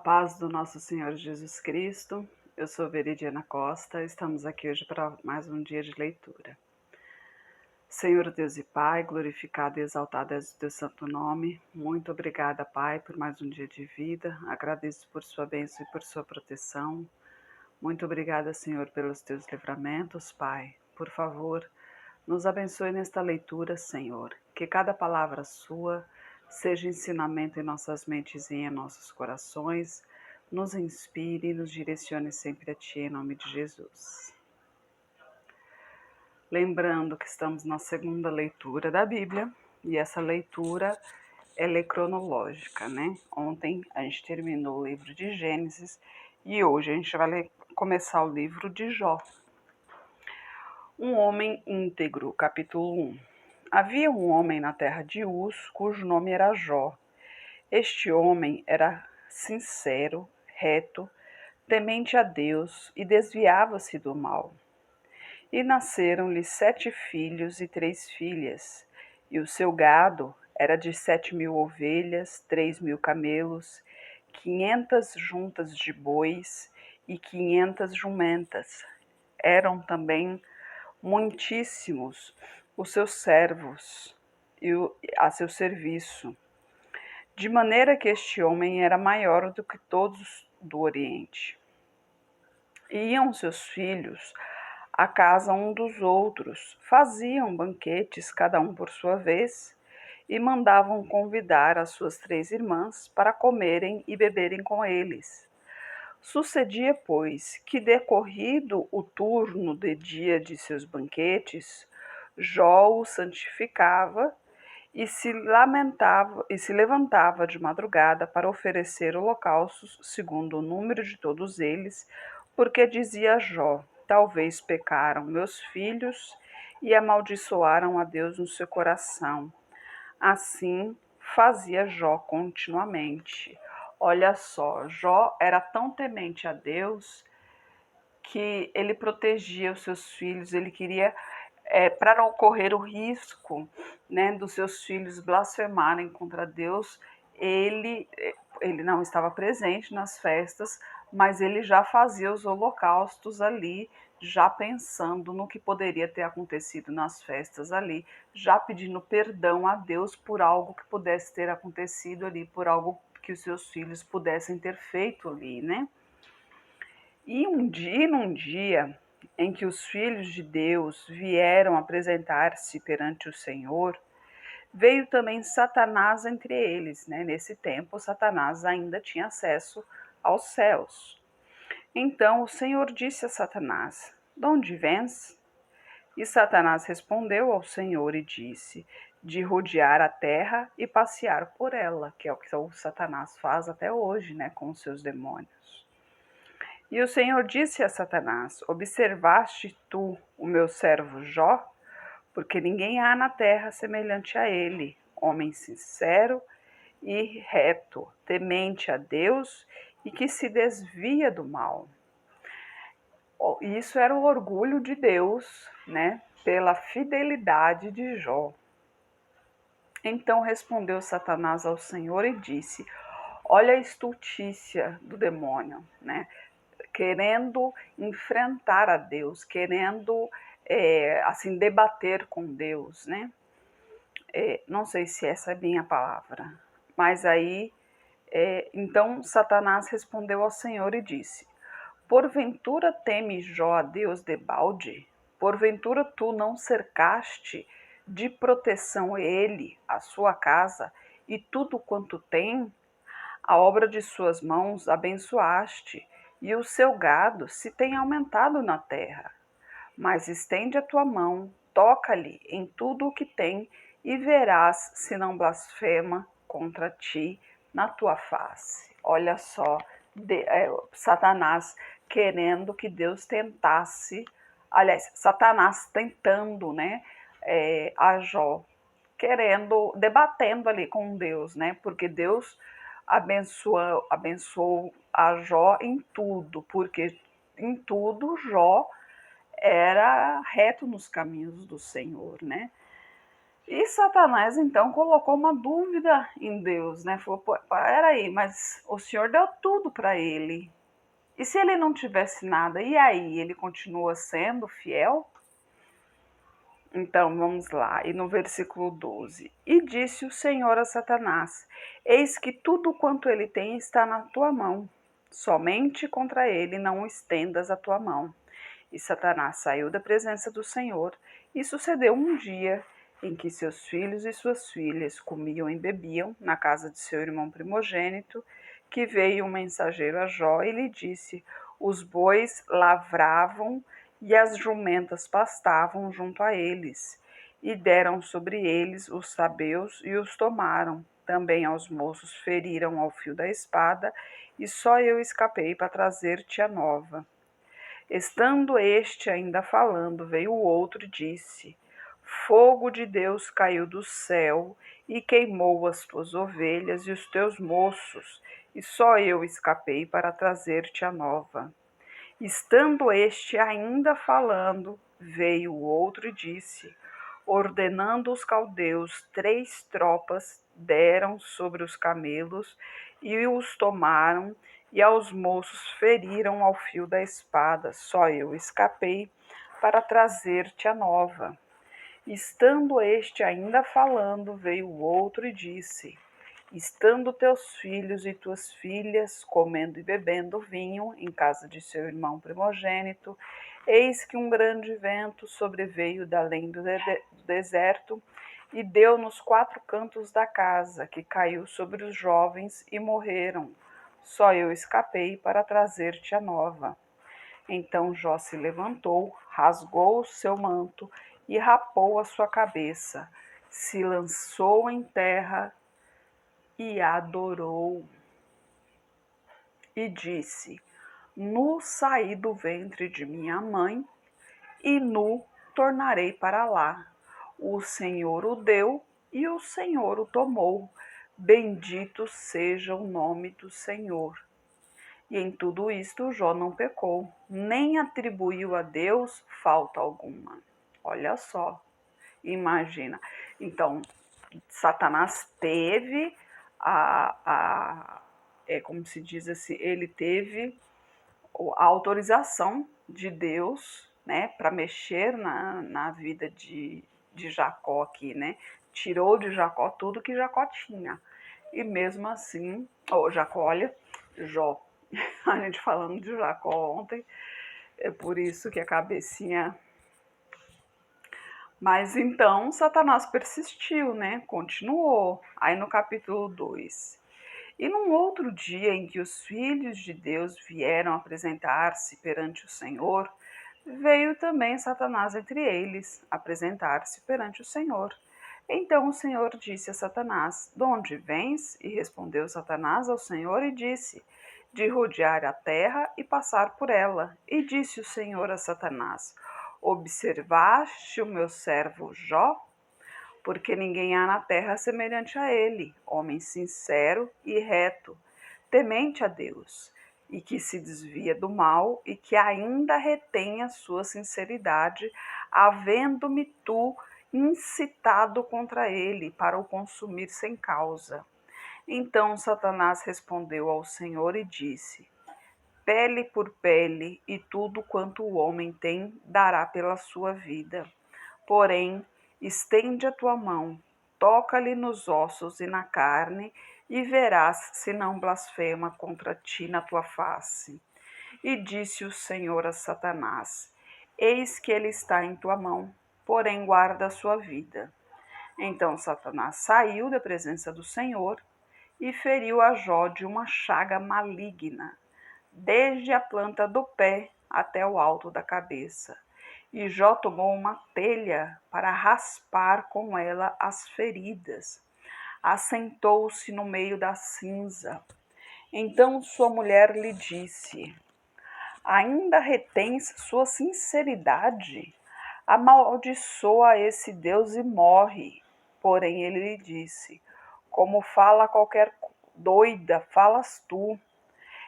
Paz do nosso Senhor Jesus Cristo. Eu sou Veridiana Costa. Estamos aqui hoje para mais um dia de leitura. Senhor Deus e Pai, glorificado e exaltado é o teu santo nome. Muito obrigada, Pai, por mais um dia de vida. Agradeço por sua bênção e por sua proteção. Muito obrigada, Senhor, pelos teus livramentos, Pai. Por favor, nos abençoe nesta leitura, Senhor. Que cada palavra sua seja ensinamento em nossas mentes e em nossos corações. Nos inspire e nos direcione sempre a Ti, em nome de Jesus. Lembrando que estamos na segunda leitura da Bíblia, e essa leitura ela é cronológica, né? Ontem a gente terminou o livro de Gênesis e hoje a gente vai começar o livro de Jó. Um homem íntegro, capítulo 1. Havia um homem na terra de Uz, cujo nome era Jó. Este homem era sincero, reto, temente a Deus e desviava-se do mal. E nasceram-lhe 7 filhos e 3 filhas, e o seu gado era de 7.000 ovelhas, 3.000 camelos, 500 juntas de bois e 500 jumentas. Eram também muitíssimos os seus servos a seu serviço, de maneira que este homem era maior do que todos do Oriente. Iam seus filhos à casa um dos outros, faziam banquetes, cada um por sua vez, e mandavam convidar as suas 3 irmãs para comerem e beberem com eles. Sucedia, pois, que decorrido o turno de dia de seus banquetes, Jó o santificava e se levantava de madrugada para oferecer holocaustos segundo o número de todos eles, porque dizia Jó: talvez pecaram meus filhos e amaldiçoaram a Deus no seu coração. Assim fazia Jó continuamente. Olha só, Jó era tão temente a Deus que ele protegia os seus filhos, ele queria, para não correr o risco, né, dos seus filhos blasfemarem contra Deus, ele não estava presente nas festas, mas ele já fazia os holocaustos ali, já pensando no que poderia ter acontecido nas festas ali, já pedindo perdão a Deus por algo que pudesse ter acontecido ali, por algo que os seus filhos pudessem ter feito ali, né? E num dia em que os filhos de Deus vieram apresentar-se perante o Senhor, veio também Satanás entre eles, né? Nesse tempo, Satanás ainda tinha acesso aos céus. Então o Senhor disse a Satanás: de onde vens? E Satanás respondeu ao Senhor e disse: de rodear a terra e passear por ela, que é o que o Satanás faz até hoje, né, com os seus demônios. E o Senhor disse a Satanás: observaste tu o meu servo Jó? Porque ninguém há na terra semelhante a ele, homem sincero e reto, temente a Deus e que se desvia do mal. Isso era o orgulho de Deus, né, pela fidelidade de Jó. Então respondeu Satanás ao Senhor e disse: olha a estultícia do demônio, né? Querendo enfrentar a Deus, querendo assim debater com Deus, né? Não sei se essa é bem a palavra, mas aí então Satanás respondeu ao Senhor e disse: porventura teme Jó a Deus debalde? Porventura tu não cercaste de proteção ele, a sua casa e tudo quanto tem? A obra de suas mãos abençoaste, e o seu gado se tem aumentado na terra. Mas estende a tua mão, toca-lhe em tudo o que tem, e verás se não blasfema contra ti na tua face. Olha só, Satanás querendo que Deus tentasse, aliás, Satanás tentando, né, a Jó, querendo, debatendo ali com Deus, né, porque Deus abençoou a Jó em tudo, porque em tudo Jó era reto nos caminhos do Senhor, né? E Satanás, então, colocou uma dúvida em Deus, né? Falou, peraí, mas o Senhor deu tudo para ele. E se ele não tivesse nada, e aí? Ele continua sendo fiel? Então, vamos lá. E no versículo 12: E disse o Senhor a Satanás: Eis que tudo quanto ele tem está na tua mão. Somente contra ele não estendas a tua mão. E Satanás saiu da presença do Senhor. E sucedeu um dia em que seus filhos e suas filhas comiam e bebiam na casa de seu irmão primogênito, que veio um mensageiro a Jó e lhe disse: Os bois lavravam e as jumentas pastavam junto a eles, e deram sobre eles os sabeus e os tomaram. Também aos moços feriram ao fio da espada, e só eu escapei para trazer-te a nova. Estando este ainda falando, veio o outro e disse: Fogo de Deus caiu do céu e queimou as tuas ovelhas e os teus moços, e só eu escapei para trazer-te a nova. Estando este ainda falando, veio o outro e disse: Ordenando os caldeus, 3 tropas deram sobre os camelos e os tomaram, e aos moços feriram ao fio da espada. Só eu escapei para trazer-te a nova. Estando este ainda falando, veio o outro e disse: Estando teus filhos e tuas filhas comendo e bebendo vinho em casa de seu irmão primogênito, eis que um grande vento sobreveio da além do deserto e deu nos 4 cantos da casa, que caiu sobre os jovens e morreram. Só eu escapei para trazer-te a nova. Então Jó se levantou, rasgou o seu manto e rapou a sua cabeça, se lançou em terra e adorou. E disse: Nu saí do ventre de minha mãe, e nu tornarei para lá. O Senhor o deu e o Senhor o tomou. Bendito seja o nome do Senhor. E em tudo isto Jó não pecou, nem atribuiu a Deus falta alguma. Olha só, imagina. Então, Satanás teve como se diz assim, ele teve a autorização de Deus, né, para mexer na vida de Jacó aqui, né? Tirou de Jacó tudo que Jacó tinha. E mesmo assim, Jacó, olha, Jó, a gente falando de Jacó ontem, é por isso que a cabecinha. Mas então Satanás persistiu, né? Continuou. Aí no capítulo 2. E num outro dia em que os filhos de Deus vieram apresentar-se perante o Senhor, veio também Satanás entre eles apresentar-se perante o Senhor. Então o Senhor disse a Satanás: De onde vens? E respondeu Satanás ao Senhor e disse: De rodear a terra e passar por ela. E disse o Senhor a Satanás: Observaste o meu servo Jó? Porque ninguém há na terra semelhante a ele, homem sincero e reto, temente a Deus, e que se desvia do mal e que ainda retém a sua sinceridade, havendo-me tu incitado contra ele para o consumir sem causa. Então Satanás respondeu ao Senhor e disse: Pele por pele, e tudo quanto o homem tem dará pela sua vida. Porém, estende a tua mão, toca-lhe nos ossos e na carne, e verás se não blasfema contra ti na tua face. E disse o Senhor a Satanás: Eis que ele está em tua mão, porém guarda a sua vida. Então Satanás saiu da presença do Senhor e feriu a Jó de uma chaga maligna, desde a planta do pé até o alto da cabeça. E Jó tomou uma telha para raspar com ela as feridas. Assentou-se no meio da cinza. Então sua mulher lhe disse: Ainda retens sua sinceridade? Amaldiçoa esse Deus e morre. Porém ele lhe disse: Como fala qualquer doida, falas tu.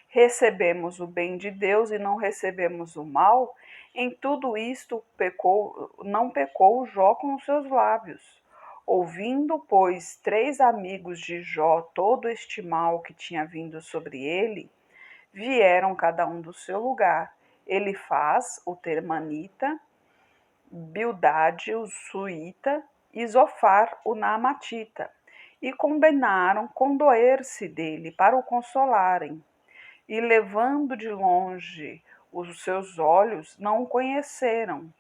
Recebemos o bem de Deus e não recebemos o mal? Em tudo isto não pecou Jó com os seus lábios. Ouvindo, pois, 3 amigos de Jó todo este mal que tinha vindo sobre ele, vieram cada um do seu lugar. Elifaz, o Termanita, Bildade, o Suíta, e Zofar, o Naamatita, e condenaram condoer-se dele para o consolarem. E levando de longe os seus olhos, não o conheceram.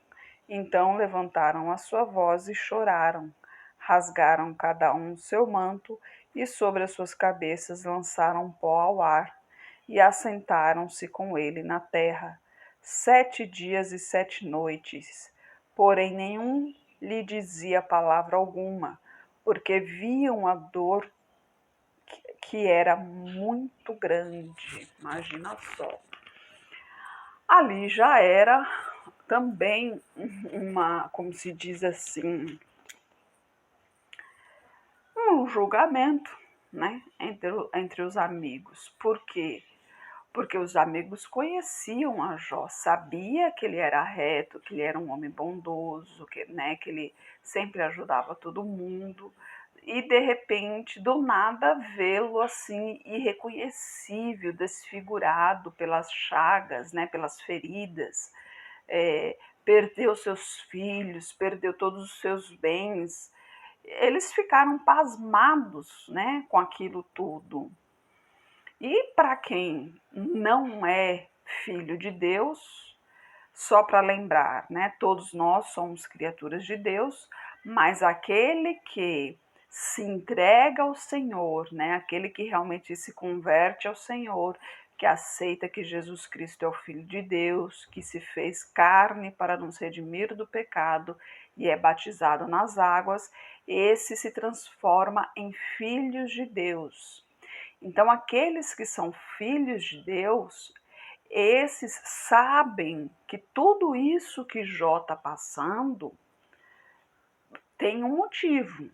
Então levantaram a sua voz e choraram. Rasgaram cada um seu manto e sobre as suas cabeças lançaram pó ao ar e assentaram-se com ele na terra 7 dias e 7 noites. Porém, nenhum lhe dizia palavra alguma, porque viam a dor que era muito grande. Imagina só. Ali já era também uma, como se diz assim, um julgamento, né, entre os amigos. Por quê? Porque os amigos conheciam a Jó, sabia que ele era reto, que ele era um homem bondoso, né, que ele sempre ajudava todo mundo. E de repente, do nada, vê-lo assim irreconhecível, desfigurado pelas chagas, né, pelas feridas, perdeu seus filhos, perdeu todos os seus bens. Eles ficaram pasmados, né, com aquilo tudo. E para quem não é filho de Deus, só para lembrar, né, todos nós somos criaturas de Deus, mas aquele que se entrega ao Senhor, né, aquele que realmente se converte ao Senhor, que aceita que Jesus Cristo é o Filho de Deus, que se fez carne para nos redimir do pecado e é batizado nas águas, esse se transforma em filhos de Deus. Então, aqueles que são filhos de Deus, esses sabem que tudo isso que Jó está passando tem um motivo,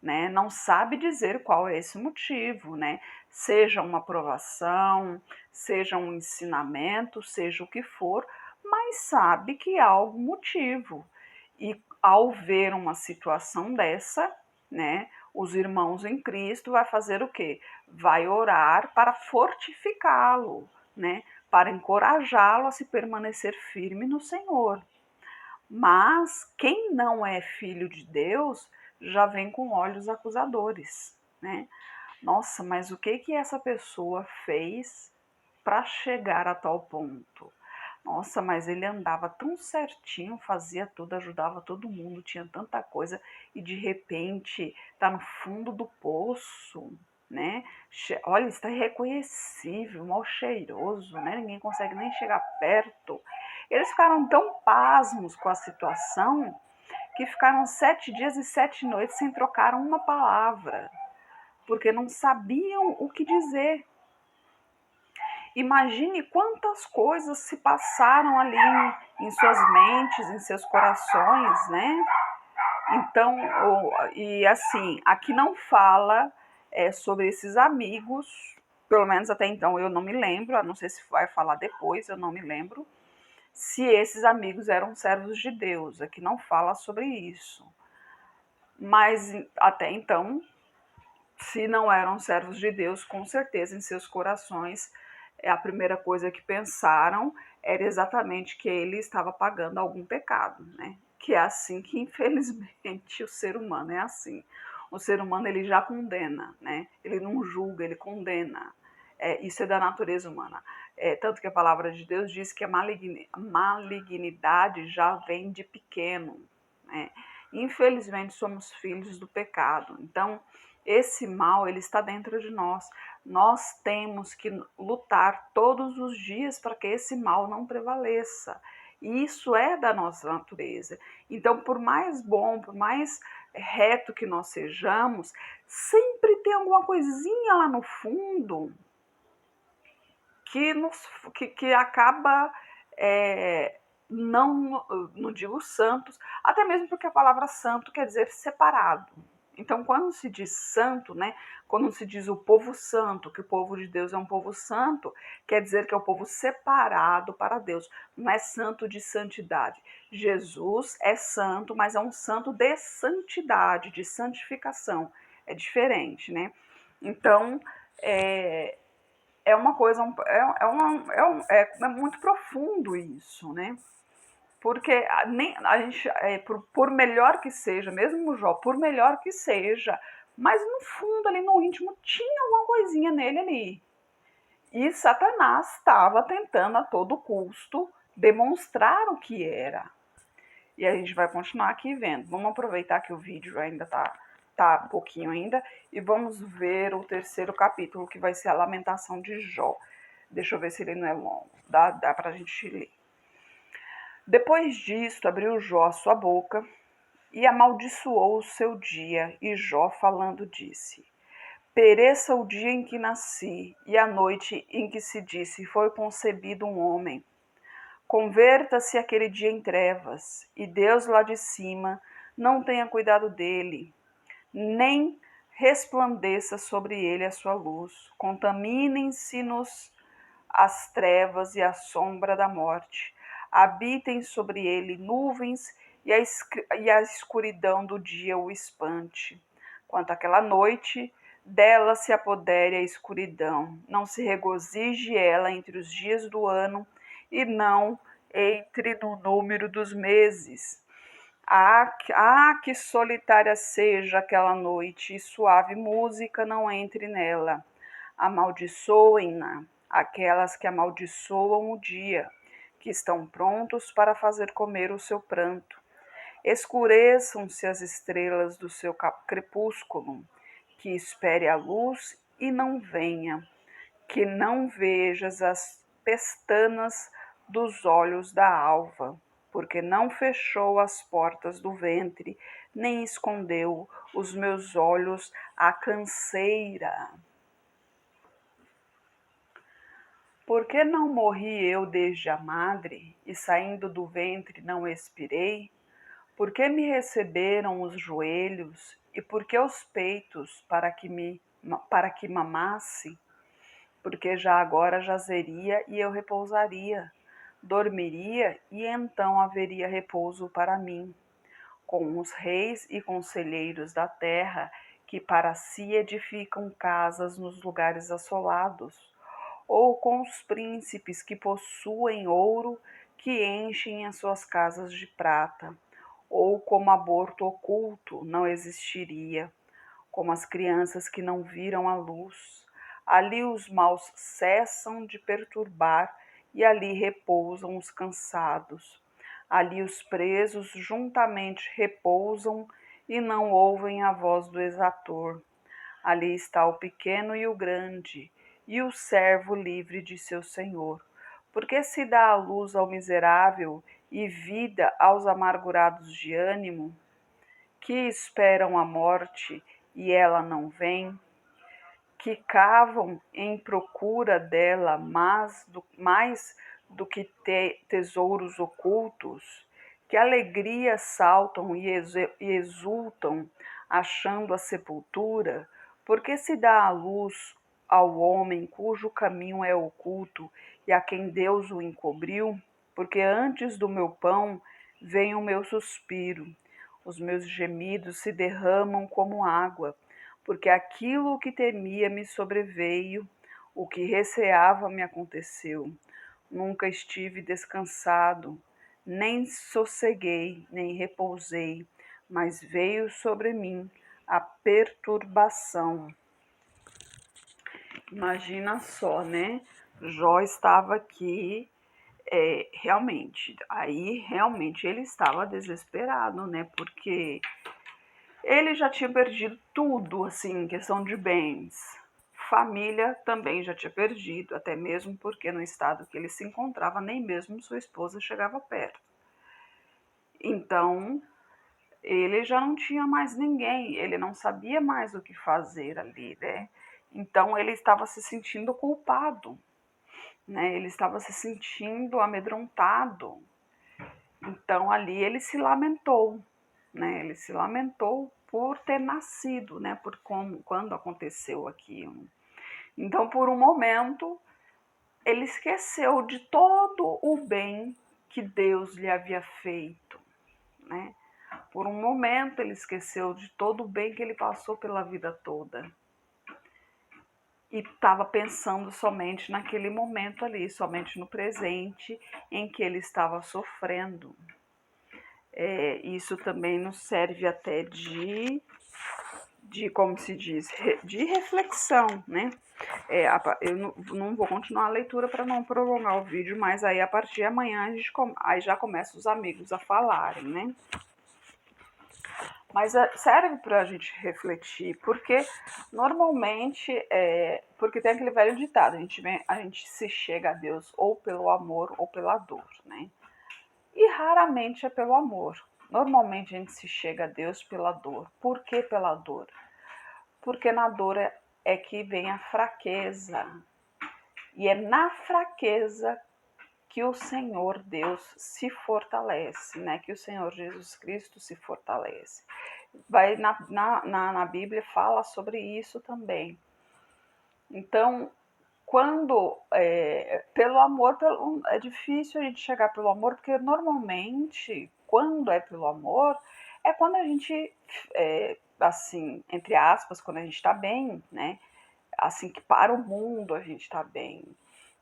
né? Não sabe dizer qual é esse motivo, né? Seja uma provação, seja um ensinamento, seja o que for, mas sabe que há algum motivo. E ao ver uma situação dessa, né, os irmãos em Cristo vai fazer o quê? Vai orar para fortificá-lo, né, para encorajá-lo a se permanecer firme no Senhor. Mas quem não é filho de Deus já vem com olhos acusadores, né? Nossa, mas o que que essa pessoa fez para chegar a tal ponto? Nossa, mas ele andava tão certinho, fazia tudo, ajudava todo mundo, tinha tanta coisa e de repente tá no fundo do poço, né? Olha, está irreconhecível, mal cheiroso, né? Ninguém consegue nem chegar perto. Eles ficaram tão pasmos com a situação que ficaram 7 dias e 7 noites sem trocar uma palavra, porque não sabiam o que dizer. Imagine quantas coisas se passaram ali em suas mentes, em seus corações, né? Então, e assim, aqui não fala sobre esses amigos, pelo menos até então eu não me lembro, a não sei se vai falar depois, eu não me lembro, se esses amigos eram servos de Deus, aqui não fala sobre isso. Mas até então, se não eram servos de Deus, com certeza em seus corações, a primeira coisa que pensaram era exatamente que ele estava pagando algum pecado, né? Que é assim que, infelizmente, o ser humano é assim. O ser humano, ele já condena, né? Ele não julga, ele condena. Isso é da natureza humana. Tanto que a palavra de Deus diz que a malignidade já vem de pequeno, né? Infelizmente, somos filhos do pecado. Então, esse mal, ele está dentro de nós. Nós temos que lutar todos os dias para que esse mal não prevaleça. E isso é da nossa natureza. Então, por mais bom, por mais reto que nós sejamos, sempre tem alguma coisinha lá no fundo que acaba, não digo santos, até mesmo porque a palavra santo quer dizer separado. Então, quando se diz santo, né, quando se diz o povo santo, que o povo de Deus é um povo santo, quer dizer que é o povo separado para Deus, não é santo de santidade. Jesus é santo, mas é um santo de santidade, de santificação. É diferente, né? Então, é, é uma coisa, é muito profundo isso, né? Porque a gente, por melhor que seja, mesmo o Jó, por melhor que seja, mas no fundo, ali no íntimo, tinha alguma coisinha nele ali. E Satanás estava tentando a todo custo demonstrar o que era. E a gente vai continuar aqui vendo. Vamos aproveitar que o vídeo ainda tá um pouquinho ainda e vamos ver o terceiro capítulo, que vai ser a lamentação de Jó. Deixa eu ver se ele não é longo. Dá pra gente ler. Depois disto, abriu Jó a sua boca e amaldiçoou o seu dia. E Jó, falando, disse: Pereça o dia em que nasci, e a noite em que se disse: Foi concebido um homem. Converta-se aquele dia em trevas, e Deus lá de cima não tenha cuidado dele, nem resplandeça sobre ele a sua luz. Contaminem-se-nos as trevas e a sombra da morte. Habitem sobre ele nuvens e a escuridão do dia o espante. Quanto àquela noite, dela se apodere a escuridão. Não se regozije ela entre os dias do ano e não entre no número dos meses. Que solitária seja aquela noite, e suave música não entre nela. Amaldiçoem-na aquelas que amaldiçoam o dia, que estão prontos para fazer comer o seu pranto. Escureçam-se as estrelas do seu crepúsculo, que espere a luz e não venha, que não vejas as pestanas dos olhos da alva, porque não fechou as portas do ventre, nem escondeu os meus olhos a canseira. Por que não morri eu desde a madre, e saindo do ventre não expirei? Por que me receberam os joelhos, e por que os peitos para que mamasse? Porque já agora jazeria e eu repousaria, dormiria e então haveria repouso para mim, com os reis e conselheiros da terra, que para si edificam casas nos lugares assolados, ou com os príncipes que possuem ouro, que enchem as suas casas de prata, ou como aborto oculto não existiria, como as crianças que não viram a luz. Ali os maus cessam de perturbar e ali repousam os cansados. Ali os presos juntamente repousam e não ouvem a voz do exator. Ali está o pequeno e o grande, e o servo livre de seu senhor. Porque se dá a luz ao miserável e vida aos amargurados de ânimo, que esperam a morte e ela não vem, que cavam em procura dela mais do que tesouros ocultos, que alegria saltam e exultam, achando a sepultura, porque se dá a luz ao homem cujo caminho é oculto e a quem Deus o encobriu, porque antes do meu pão vem o meu suspiro, os meus gemidos se derramam como água, porque aquilo que temia me sobreveio, o que receava me aconteceu. Nunca estive descansado, nem sosseguei, nem repousei, mas veio sobre mim a perturbação. Imagina só, né? Jó estava aqui, realmente ele estava desesperado, né? Porque ele já tinha perdido tudo, assim, em questão de bens. Família também já tinha perdido, até mesmo porque no estado que ele se encontrava, nem mesmo sua esposa chegava perto. Então, ele já não tinha mais ninguém, ele não sabia mais o que fazer ali, né? Então, ele estava se sentindo culpado, né? Ele estava se sentindo amedrontado. Então, ali ele se lamentou, né? Ele se lamentou por ter nascido, né? Por quando aconteceu aquilo. Então, por um momento, ele esqueceu de todo o bem que Deus lhe havia feito, né? Por um momento, ele esqueceu de todo o bem que ele passou pela vida toda. E estava pensando somente naquele momento ali, somente no presente em que ele estava sofrendo. Isso também nos serve até como se diz, de reflexão, né? Eu não vou continuar a leitura para não prolongar o vídeo, mas aí a partir de amanhã aí já começa os amigos a falarem, né? Mas serve para a gente refletir, porque normalmente, porque tem aquele velho ditado, a gente se chega a Deus ou pelo amor ou pela dor, né? E raramente é pelo amor. Normalmente a gente se chega a Deus pela dor. Por que pela dor? Porque na dor é que vem a fraqueza. E é na fraqueza que o Senhor Deus se fortalece, né? Que o Senhor Jesus Cristo se fortalece. Na Bíblia fala sobre isso também. Então, quando pelo amor, é difícil a gente chegar pelo amor, porque normalmente, quando é pelo amor, é quando a gente, assim, entre aspas, quando a gente está bem, né? Assim que para o mundo a gente está bem.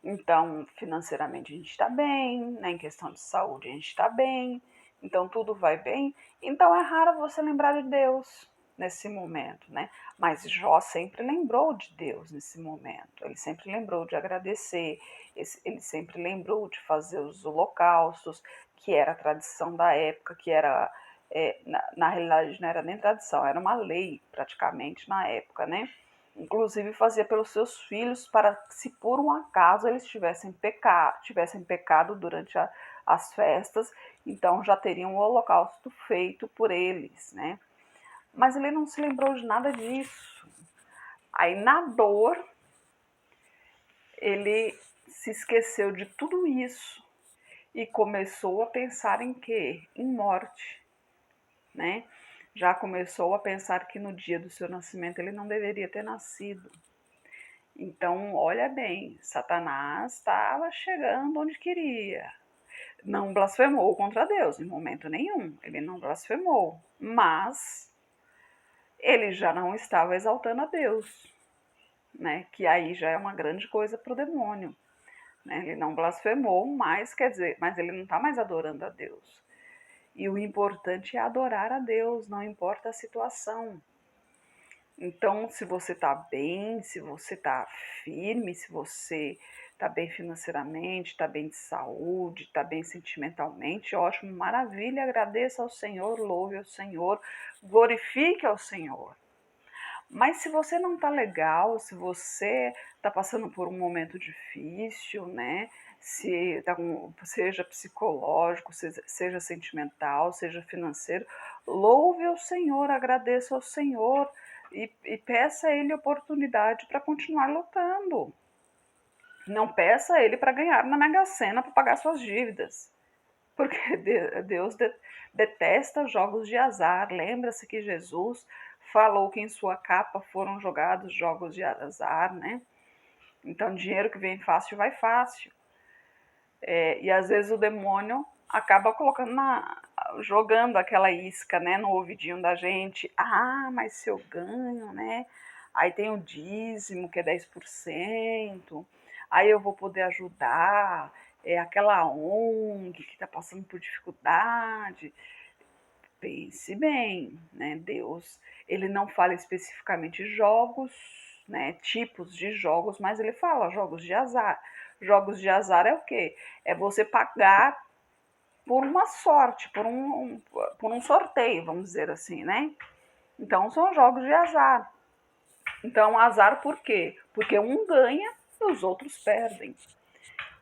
Então, financeiramente a gente está bem, né? Em questão de saúde a gente está bem, então tudo vai bem. Então é raro você lembrar de Deus nesse momento, né? Mas Jó sempre lembrou de Deus nesse momento. Ele sempre lembrou de agradecer, ele sempre lembrou de fazer os holocaustos, que era a tradição da época, que era na realidade não era nem tradição, era uma lei praticamente na época, né? Inclusive fazia pelos seus filhos, para que, se por um acaso eles tivessem pecado durante as festas, então já teriam o holocausto feito por eles, né? Mas ele não se lembrou de nada disso. Aí na dor, ele se esqueceu de tudo isso e começou a pensar em quê? Em morte, né? Já começou a pensar que no dia do seu nascimento ele não deveria ter nascido. Então, olha bem, Satanás estava chegando onde queria. Não blasfemou contra Deus em momento nenhum. Ele não blasfemou, mas ele já não estava exaltando a Deus, né? Que aí já é uma grande coisa para o demônio. Né? Ele não blasfemou, mas quer dizer, mas ele não está mais adorando a Deus. E o importante é adorar a Deus, não importa a situação. Então, se você está bem, se você está firme, se você está bem financeiramente, está bem de saúde, está bem sentimentalmente, ótimo, maravilha, agradeça ao Senhor, louve ao Senhor, glorifique ao Senhor. Mas se você não está legal, se você está passando por um momento difícil, né? Se tá seja psicológico, seja sentimental, seja financeiro, louve ao Senhor, agradeça ao Senhor e peça a Ele oportunidade para continuar lutando. Não peça a Ele para ganhar na Mega Sena para pagar suas dívidas. Porque Deus detesta jogos de azar. Lembra-se que Jesus falou que em sua capa foram jogados jogos de azar, né? Então, dinheiro que vem fácil, vai fácil. E às vezes o demônio acaba jogando aquela isca, né, no ouvidinho da gente. Ah, mas se eu ganho, né? Aí tem o dízimo, que é 10%. Aí eu vou poder ajudar aquela ONG que está passando por dificuldade. Pense bem, né? Deus, ele não fala especificamente jogos, né? Tipos de jogos, mas ele fala jogos de azar. Jogos de azar é o quê? É você pagar por uma sorte, por um sorteio, vamos dizer assim, né? Então são jogos de azar. Então, azar por quê? Porque um ganha e os outros perdem.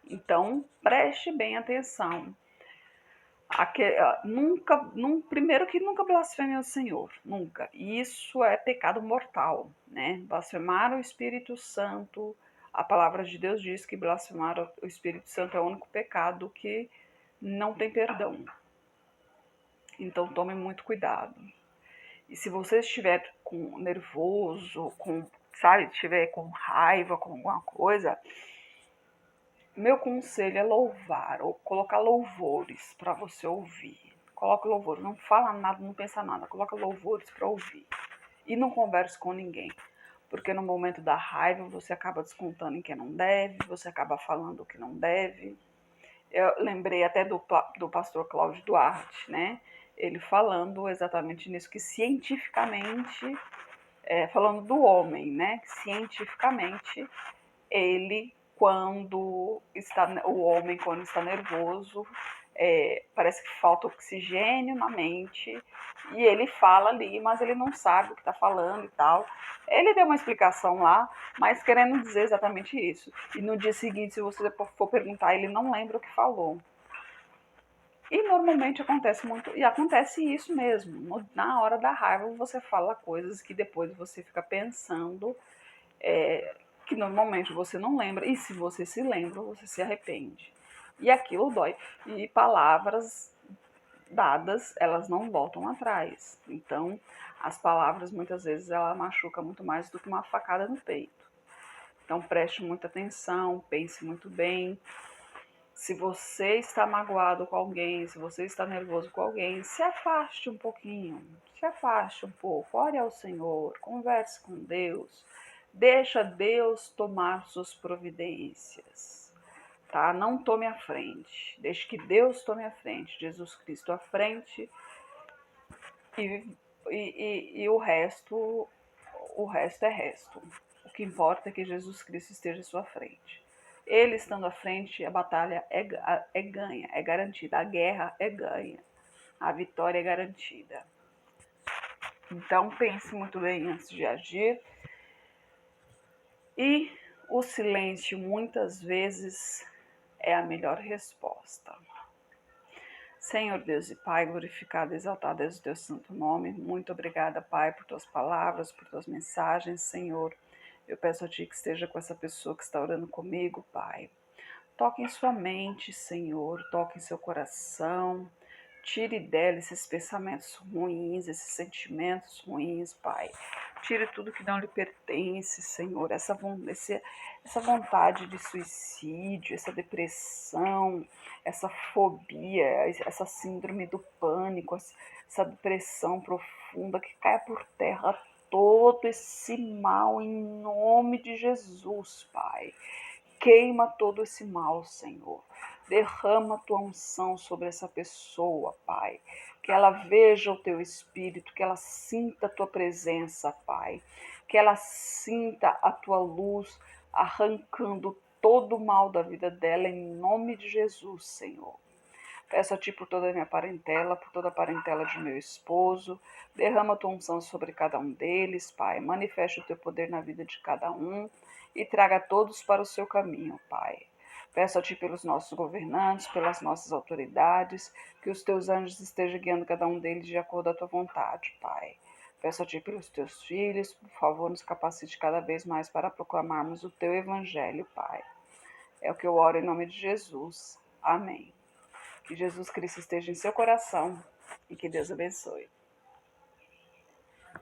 Então, preste bem atenção. Primeiro que nunca blasfeme ao Senhor, nunca. Isso é pecado mortal, né? Blasfemar o Espírito Santo, a palavra de Deus diz que blasfemar o Espírito Santo é o único pecado que não tem perdão. Então tome muito cuidado. E se você estiver com nervoso, sabe, estiver com raiva, com alguma coisa, meu conselho é louvar ou colocar louvores para você ouvir. Coloca louvores, não fala nada, não pensa nada, coloca louvores para ouvir. E não converse com ninguém, porque no momento da raiva você acaba descontando em quem não deve, você acaba falando o que não deve. Eu lembrei até do pastor Cláudio Duarte, né? Ele falando exatamente nisso, que cientificamente, falando do homem, né? Que cientificamente ele, o homem quando está nervoso, parece que falta oxigênio na mente e ele fala ali, mas ele não sabe o que está falando e tal. Ele deu uma explicação lá, mas querendo dizer exatamente isso. E no dia seguinte, se você for perguntar, ele não lembra o que falou. E normalmente acontece muito, e acontece isso mesmo. Na hora da raiva você fala coisas que depois você fica pensando, que normalmente você não lembra, e se você se lembra, você se arrepende. E aquilo dói. E palavras dadas, elas não voltam atrás. Então, as palavras muitas vezes ela machuca muito mais do que uma facada no peito. Então, preste muita atenção, pense muito bem. Se você está magoado com alguém, se você está nervoso com alguém, se afaste um pouquinho, se afaste um pouco, ore ao Senhor, converse com Deus, deixa Deus tomar suas providências, tá? Não tome a frente, deixe que Deus tome a frente, Jesus Cristo à frente e, e o resto é resto. O que importa é que Jesus Cristo esteja à sua frente. Ele estando à frente, a batalha é ganha, é garantida. A guerra é ganha. A vitória é garantida. Então pense muito bem antes de agir. E o silêncio muitas vezes é a melhor resposta. Senhor Deus e Pai, glorificado e exaltado é o teu santo nome. Muito obrigada, Pai, por tuas palavras, por tuas mensagens, Senhor. Eu peço a Ti que esteja com essa pessoa que está orando comigo, Pai. Toque em sua mente, Senhor, toque em seu coração. Tire dela esses pensamentos ruins, esses sentimentos ruins, Pai. Tire tudo que não lhe pertence, Senhor. Essa vontade de suicídio, essa depressão, essa fobia, essa síndrome do pânico, essa depressão profunda, que caia por terra todo esse mal em nome de Jesus, Pai. Queima todo esse mal, Senhor. Derrama a tua unção sobre essa pessoa, Pai. Que ela veja o teu espírito, que ela sinta a tua presença, Pai. Que ela sinta a tua luz arrancando todo o mal da vida dela, em nome de Jesus, Senhor. Peço a Ti por toda a minha parentela, por toda a parentela de meu esposo. Derrama a Tua unção sobre cada um deles, Pai. Manifeste o Teu poder na vida de cada um e traga todos para o Seu caminho, Pai. Peço a Ti pelos nossos governantes, pelas nossas autoridades, que os Teus anjos estejam guiando cada um deles de acordo com a Tua vontade, Pai. Peço a Ti pelos Teus filhos, por favor, nos capacite cada vez mais para proclamarmos o Teu Evangelho, Pai. É o que eu oro em nome de Jesus. Amém. Que Jesus Cristo esteja em seu coração e que Deus abençoe.